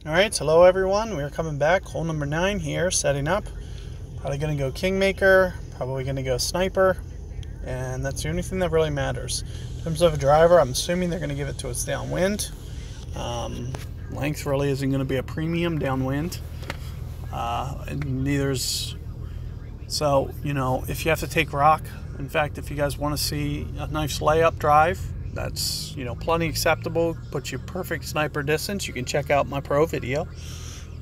Alright, hello everyone. We're coming back. Hole number 9 here, setting up. Probably going to go Kingmaker, probably going to go Sniper, and that's the only thing that really matters. In terms of a driver, I'm assuming they're going to give it to us downwind. Length really isn't going to be a premium downwind. And neither's... So, if you have to take rock, in fact, if you guys want to see a nice layup drive, that's, plenty acceptable, puts you perfect sniper distance, you can check out my pro video.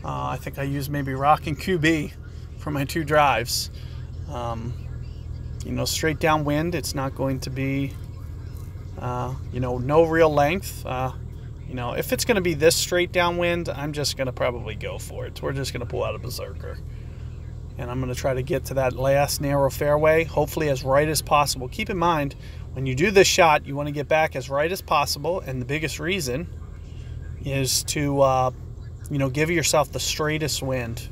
I think I used maybe rock and QB for my 2 drives. Straight downwind, it's not going to be, no real length. If it's going to be this straight downwind, I'm just going to probably go for it. We're just going to pull out a berserker. And I'm going to try to get to that last narrow fairway, hopefully as right as possible. Keep in mind, when you do this shot, you want to get back as right as possible, and the biggest reason is to, give yourself the straightest wind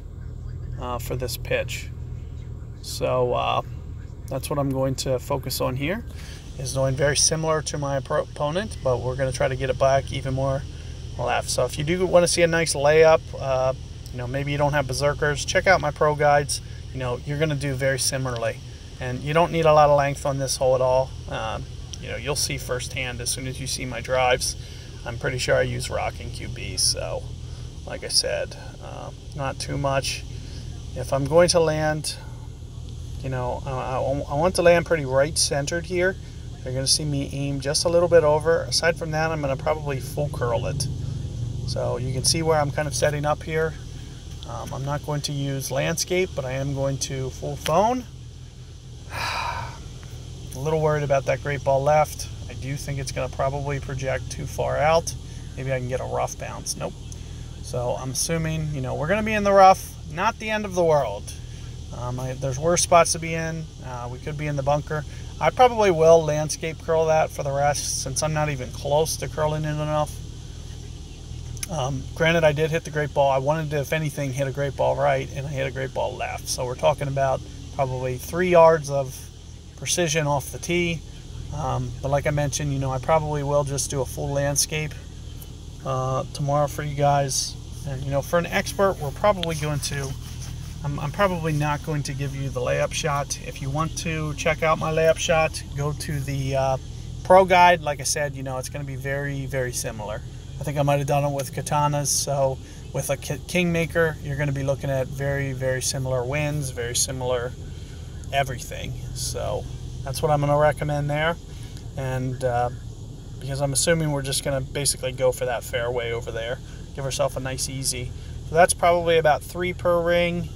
for this pitch. So that's what I'm going to focus on here. Is doing very similar to my opponent, but we're going to try to get it back even more left. So if you do want to see a nice layup, maybe you don't have berserkers, check out my pro guides. You're going to do very similarly. And you don't need a lot of length on this hole at all. You'll see firsthand as soon as you see my drives. I'm pretty sure I use rock and QB, so like I said, not too much. If I'm going to land, I want to land pretty right-centered here. You're going to see me aim just a little bit over. Aside from that, I'm going to probably full curl it. So you can see where I'm kind of setting up here. I'm not going to use landscape, but I am going to full phone. A little worried about that great ball left. I do think it's going to probably project too far out. Maybe I can get a rough bounce. Nope. So I'm assuming, we're going to be in the rough. Not the end of the world. There's worse spots to be in. We could be in the bunker. I probably will landscape curl that for the rest, since I'm not even close to curling it enough. Granted, I did hit the great ball. I wanted to, if anything, hit a great ball right, and I hit a great ball left. So we're talking about probably 3 yards of precision off the tee. But like I mentioned, I probably will just do a full landscape tomorrow for you guys. And, for an expert, we're probably going to... I'm probably not going to give you the layup shot. If you want to check out my layup shot, go to the pro guide. Like I said, it's going to be very, very similar. I think I might have done it with katanas. So with a Kingmaker, you're going to be looking at very, very similar winds, very similar everything. So that's what I'm going to recommend there. And because I'm assuming we're just going to basically go for that fairway over there. Give ourselves a nice easy. So that's probably about 3 per ring.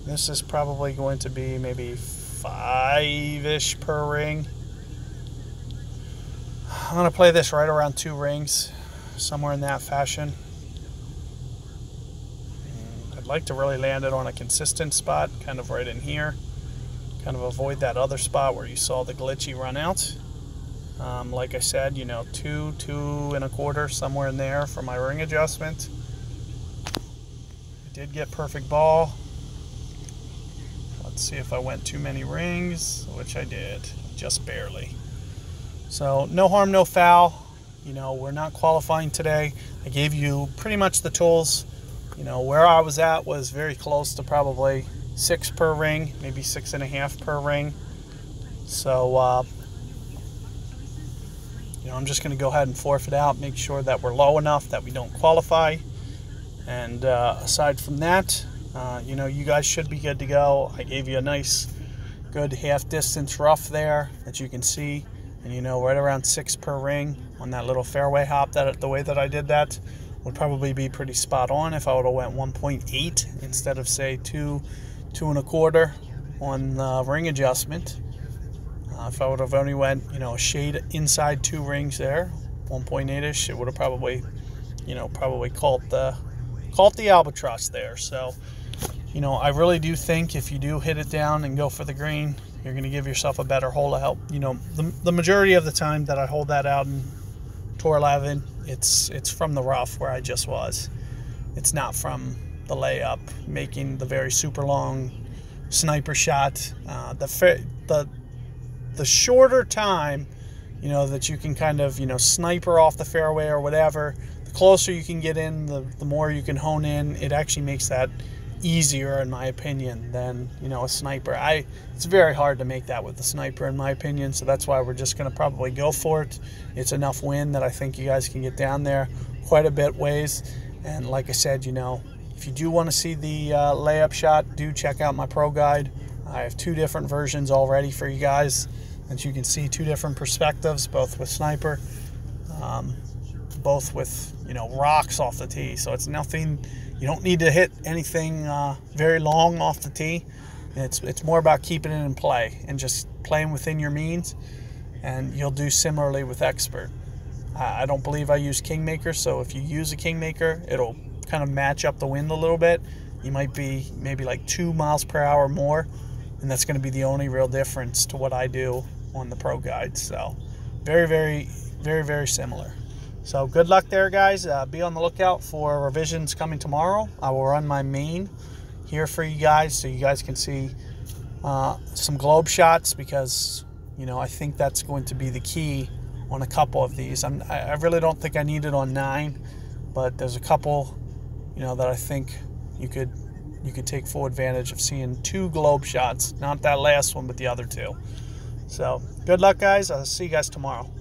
This is probably going to be maybe 5-ish per ring. I'm going to play this right around 2 rings, somewhere in that fashion. I'd like to really land it on a consistent spot, kind of right in here. Kind of avoid that other spot where you saw the glitchy run out. Like I said, 2, 2 1/4, somewhere in there for my ring adjustment. I did get perfect ball. Let's see if I went too many rings, which I did, just barely. So no harm, no foul. We're not qualifying today. I gave you pretty much the tools. Where I was at was very close to probably 6 per ring, maybe 6.5 per ring. So, I'm just going to go ahead and forfeit out, make sure that we're low enough that we don't qualify. And aside from that, you guys should be good to go. I gave you a nice, good half-distance rough there that you can see. And, right around 6 per ring on that little fairway hop, that the way that I did that would probably be pretty spot on if I would have went 1.8 instead of, say, 2, 2 1/4 on the ring adjustment. If I would have only went, a shade inside 2 rings there, 1.8-ish, it would have probably, probably caught the albatross there. So, I really do think if you do hit it down and go for the green, you're going to give yourself a better hole to help. The majority of the time that I hold that out in Tour 11, it's from the rough where I just was. It's not from the layup, making the very super long sniper shot. The shorter time, that you can kind of, sniper off the fairway or whatever, the closer you can get in, the more you can hone in. It actually makes that easier, in my opinion, than, you know, a sniper. It's very hard to make that with the sniper, in my opinion, so that's why we're just going to probably go for it. It's enough wind that I think you guys can get down there quite a bit ways. And like I said, you know, if you do want to see the layup shot, do check out my pro guide. I have 2 different versions already for you guys, and you can see 2 different perspectives, both with sniper, both with, you know, rocks off the tee. So it's nothing, you don't need to hit anything very long off the tee. It's more about keeping it in play and just playing within your means, and you'll do similarly with expert. I don't believe I use Kingmaker, so if you use a Kingmaker, it'll kind of match up the wind a little bit. You might be maybe like 2 miles per hour more, and that's going to be the only real difference to what I do on the pro guide. So very, very, very, very similar. So good luck there, guys. Be on the lookout for revisions coming tomorrow. I will run my main here for you guys so you guys can see some globe shots, because, you know, I think that's going to be the key on a couple of these. I really don't think I need it on 9, but there's a couple, you know, that I think you could take full advantage of seeing 2 globe shots. Not that last one, but the other 2. So good luck, guys. I'll see you guys tomorrow.